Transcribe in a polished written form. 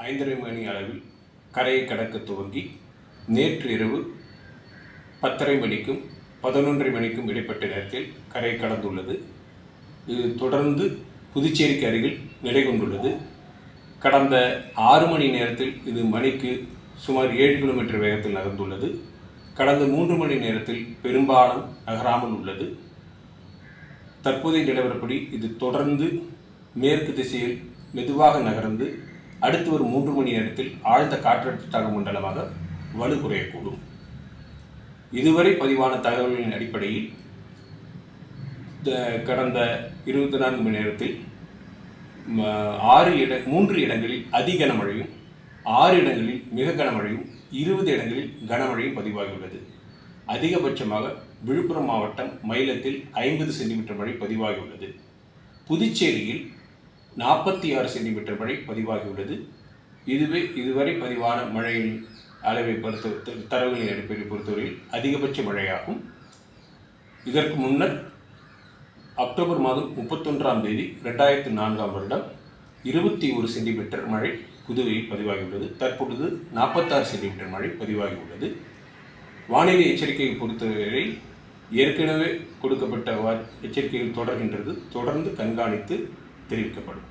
5:30 மணி அளவில் கரையை கடக்க துவங்கி நேற்று இரவு 10:30 மணிக்கும் 11:30 மணிக்கும் இடைப்பட்ட நேரத்தில் கரையை கடந்துள்ளது. இது தொடர்ந்து புதுச்சேரிக்கு அருகில் நிலை கொண்டுள்ளது. கடந்த 6 மணி நேரத்தில் இது மணிக்கு சுமார் 7 கிலோமீட்டர் வேகத்தில் நகர்ந்துள்ளது. கடந்த 3 மணி நேரத்தில் பெரும்பாலும் நகராமல் உள்ளது. தற்போதைய நிலவரப்படி இது தொடர்ந்து மேற்கு திசையில் மெதுவாக நகர்ந்து அடுத்து வரும் 3 மணி நேரத்தில் ஆழ்ந்த காற்றழுத்த தாழ்வு மண்டலமாக வலுக்குறையக்கூடும். இதுவரை பதிவான தகவல்களின் அடிப்படையில் கடந்த 24 மணி நேரத்தில் 3 இடங்களில் அதி கனமழையும் 6 இடங்களில் மிக கனமழையும் 20 இடங்களில் கனமழையும் பதிவாகியுள்ளது. அதிகபட்சமாக விழுப்புரம் மாவட்டம் மயிலத்தில் 50 சென்டிமீட்டர் மழை பதிவாகியுள்ளது. புதுச்சேரியில் 46 சென்டிமீட்டர் மழை பதிவாகியுள்ளது. இதுவரை பதிவான மழையின் அளவை தரவுகளின் அடிப்படையை பொறுத்தவரையில் அதிகபட்ச மழையாகும். இதற்கு முன்னர் அக்டோபர் மாதம் 31ஆம் தேதி 2004ஆம் வருடம் 21 சென்டிமீட்டர் மழை புதுவையில் பதிவாகியுள்ளது. தற்பொழுது 46 சென்டிமீட்டர் மழை பதிவாகியுள்ளது. வானிலை எச்சரிக்கையை பொறுத்தவரை ஏற்கனவே கொடுக்கப்பட்ட எச்சரிக்கைகள் தொடர்கின்றது. தொடர்ந்து கண்காணித்து தெரிவிக்கப்படும்.